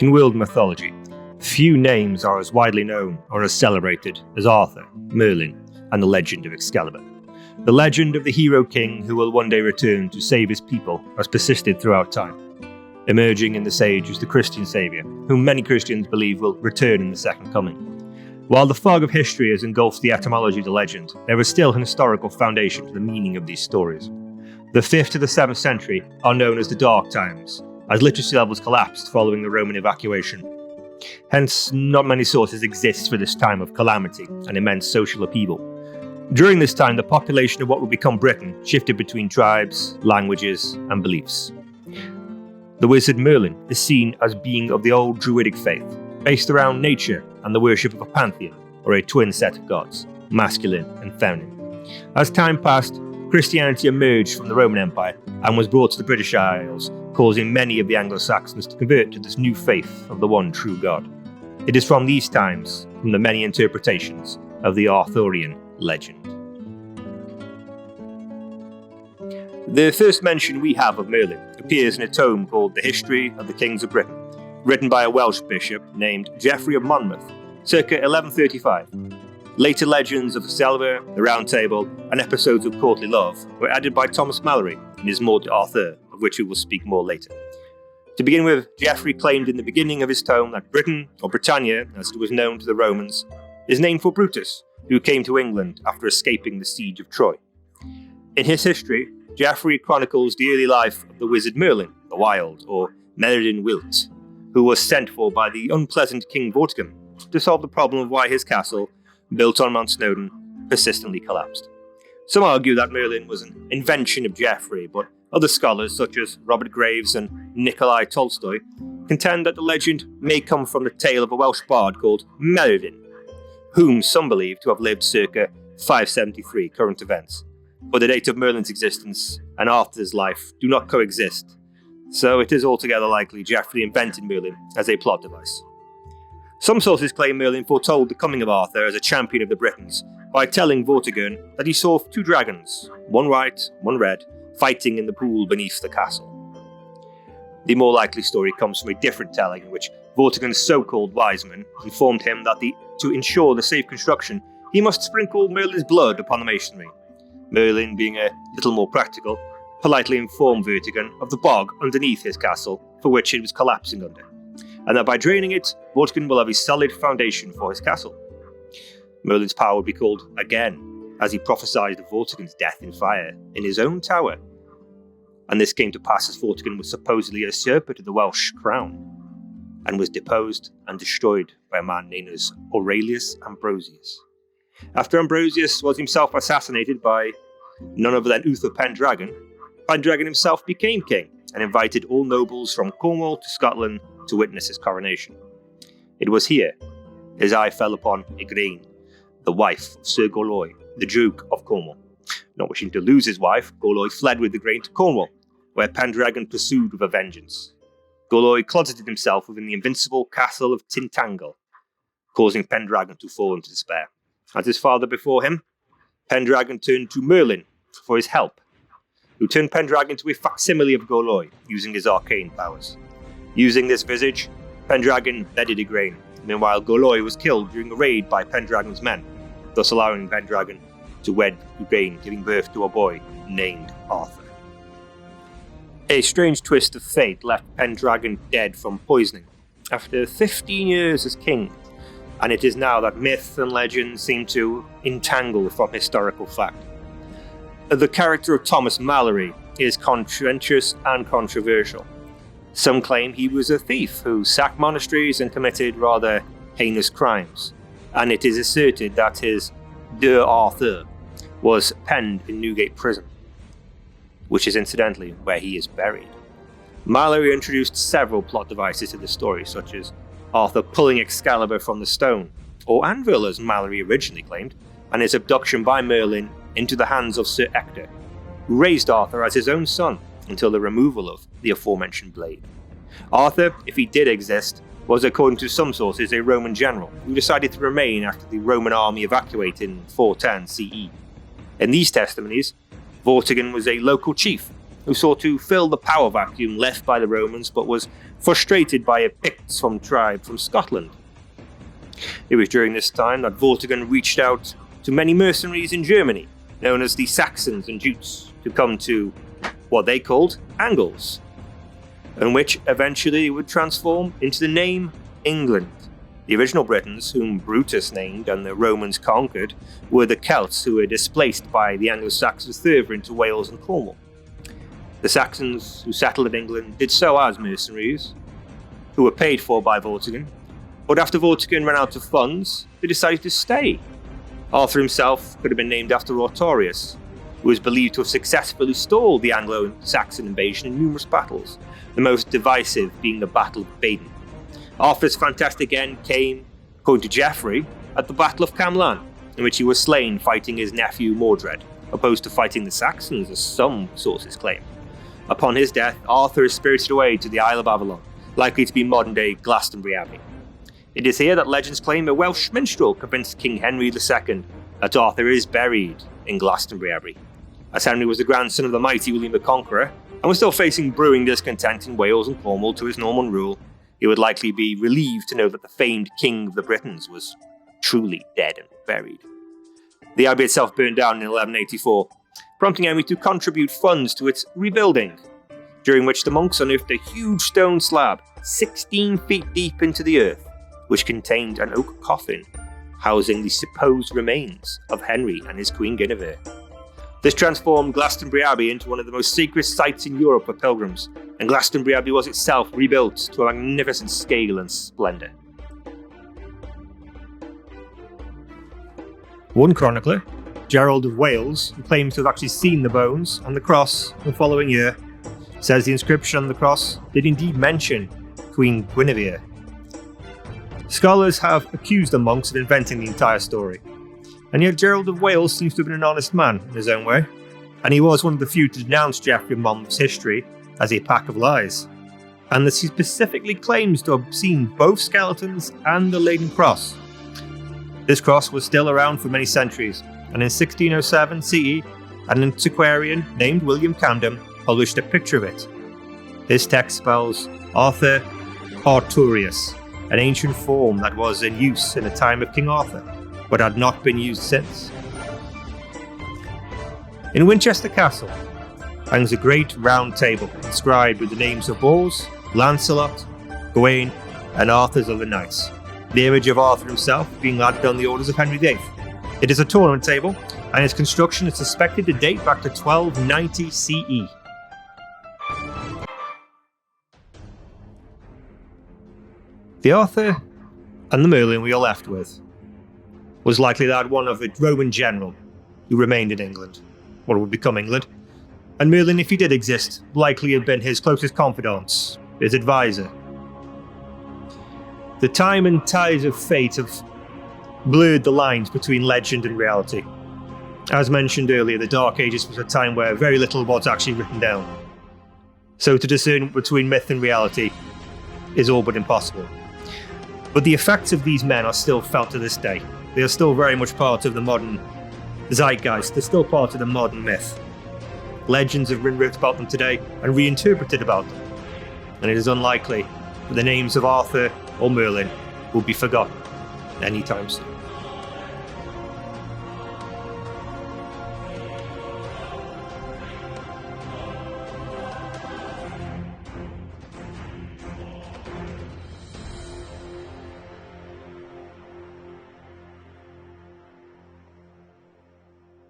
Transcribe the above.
In world mythology, few names are as widely known or as celebrated as Arthur, Merlin, and the legend of Excalibur. The legend of the hero king who will one day return to save his people has persisted throughout time, emerging in this age as the Christian saviour, whom many Christians believe will return in the second coming. While the fog of history has engulfed the etymology of the legend, there is still an historical foundation to the meaning of these stories. The 5th to the 7th century are known as the Dark Times, as literacy levels collapsed following the Roman evacuation. Hence, not many sources exist for this time of calamity and immense social upheaval. During this time, the population of what would become Britain shifted between tribes, languages, and beliefs. The wizard Merlin is seen as being of the old druidic faith, based around nature and the worship of a pantheon, or a twin set of gods, masculine and feminine. As time passed, Christianity emerged from the Roman Empire and was brought to the British Isles, causing many of the Anglo-Saxons to convert to this new faith of the one true God. It is from these times, from the many interpretations of the Arthurian legend. The first mention we have of Merlin appears in a tome called The History of the Kings of Britain, written by a Welsh bishop named Geoffrey of Monmouth, circa 1135. Later legends of Excalibur, the Round Table, and episodes of courtly love were added by Thomas Malory in his Maud d'Arthur, of which we will speak more later. To begin with, Geoffrey claimed in the beginning of his tome that Britain, or Britannia, as it was known to the Romans, is named for Brutus, who came to England after escaping the siege of Troy. In his history, Geoffrey chronicles the early life of the wizard Merlin, the Wild, or Merlin Wilt, who was sent for by the unpleasant King Vortigern to solve the problem of why his castle, built on Mount Snowdon, persistently collapsed. Some argue that Merlin was an invention of Geoffrey, but other scholars, such as Robert Graves and Nikolai Tolstoy, contend that the legend may come from the tale of a Welsh bard called Merlin, whom some believe to have lived circa 573 current events. But the date of Merlin's existence and Arthur's life do not coexist, so it is altogether likely Geoffrey invented Merlin as a plot device. Some sources claim Merlin foretold the coming of Arthur as a champion of the Britons by telling Vortigern that he saw 2 dragons, one white, one red, fighting in the pool beneath the castle. The more likely story comes from a different telling in which Vortigern's so-called wise men informed him that to ensure the safe construction, he must sprinkle Merlin's blood upon the masonry. Merlin, being a little more practical, politely informed Vortigern of the bog underneath his castle for which it was collapsing under, and that by draining it, Vortigern will have a solid foundation for his castle. Merlin's power would be called again, as he prophesied of Vortigern's death in fire in his own tower. And this came to pass as Vortigern was supposedly usurped the Welsh crown, and was deposed and destroyed by a man named as Aurelius Ambrosius. After Ambrosius was himself assassinated by none other than Uther Pendragon, Pendragon himself became king and invited all nobles from Cornwall to Scotland to witness his coronation. It was here his eye fell upon Igraine, the wife of Sir Gorlois, the Duke of Cornwall. Not wishing to lose his wife, Gorlois fled with Igraine to Cornwall, where Pendragon pursued with a vengeance. Gorlois closeted himself within the invincible castle of Tintagel, causing Pendragon to fall into despair. As his father before him, Pendragon turned to Merlin for his help, who turned Pendragon into a facsimile of Gorlois using his arcane powers. Using this visage, Pendragon bedded Igraine. Meanwhile, Gorlois was killed during a raid by Pendragon's men, thus allowing Pendragon to wed Igraine, giving birth to a boy named Arthur. A strange twist of fate left Pendragon dead from poisoning after 15 years as king, and it is now that myth and legend seem to entangle from historical fact. The character of Thomas Malory is contentious and controversial. Some claim he was a thief who sacked monasteries and committed rather heinous crimes, and it is asserted that his De Arthur was penned in Newgate Prison, which is incidentally where he is buried. Malory introduced several plot devices to the story, such as Arthur pulling Excalibur from the stone, or anvil as Malory originally claimed, and his abduction by Merlin into the hands of Sir Ector, who raised Arthur as his own son until the removal of the aforementioned blade. Arthur, if he did exist, was, according to some sources, a Roman general who decided to remain after the Roman army evacuated in 410 CE. In these testimonies, Vortigern was a local chief who sought to fill the power vacuum left by the Romans but was frustrated by a Picts tribe from Scotland. It was during this time that Vortigern reached out to many mercenaries in Germany, known as the Saxons and Jutes, to come to what they called Angles, and which eventually would transform into the name England. The original Britons, whom Brutus named and the Romans conquered, were the Celts who were displaced by the Anglo-Saxons further into Wales and Cornwall. The Saxons who settled in England did so as mercenaries, who were paid for by Vortigern, but after Vortigern ran out of funds, they decided to stay. Arthur himself could have been named after Arthurius, who was believed to have successfully stalled the Anglo-Saxon invasion in numerous battles, the most divisive being the Battle of Badon. Arthur's fantastic end came, according to Geoffrey, at the Battle of Camlan, in which he was slain fighting his nephew Mordred, opposed to fighting the Saxons, as some sources claim. Upon his death, Arthur is spirited away to the Isle of Avalon, likely to be modern-day Glastonbury Abbey. It is here that legends claim a Welsh minstrel convinced King Henry II that Arthur is buried in Glastonbury Abbey. As Henry was the grandson of the mighty William the Conqueror, and was still facing brewing discontent in Wales and Cornwall to his Norman rule, he would likely be relieved to know that the famed King of the Britons was truly dead and buried. The abbey itself burned down in 1184, prompting Henry to contribute funds to its rebuilding, during which the monks unearthed a huge stone slab 16 feet deep into the earth, which contained an oak coffin housing the supposed remains of Henry and his Queen Guinevere. This transformed Glastonbury Abbey into one of the most sacred sites in Europe for pilgrims, and Glastonbury Abbey was itself rebuilt to a magnificent scale and splendour. One chronicler, Gerald of Wales, who claims to have actually seen the bones on the cross the following year, says the inscription on the cross did indeed mention Queen Guinevere. Scholars have accused the monks of inventing the entire story, and yet Gerald of Wales seems to have been an honest man in his own way, and he was one of the few to denounce Geoffrey of Monmouth's history as a pack of lies, and that he specifically claims to have seen both skeletons and the laden cross. This cross was still around for many centuries, and in 1607 CE, an antiquarian named William Camden published a picture of it. This text spells Arthur Arturius, an ancient form that was in use in the time of King Arthur, but had not been used since. In Winchester Castle hangs a great round table inscribed with the names of Bors, Lancelot, Gawain, and Arthur's other knights, the image of Arthur himself being added on the orders of Henry VIII. It is a tournament table, and its construction is suspected to date back to 1290 CE. The Arthur and the Merlin we are left with was likely that one of a Roman general who remained in England, or would become England, and Merlin, if he did exist, likely had been his closest confidant, his advisor. The time and tides of fate have blurred the lines between legend and reality. As mentioned earlier, the Dark Ages was a time where very little was actually written down. So to discern between myth and reality is all but impossible. But the effects of these men are still felt to this day. They are still very much part of the modern zeitgeist. They're still part of the modern myth. Legends have been written about them today and reinterpreted about them. And it is unlikely that the names of Arthur or Merlin will be forgotten anytime soon.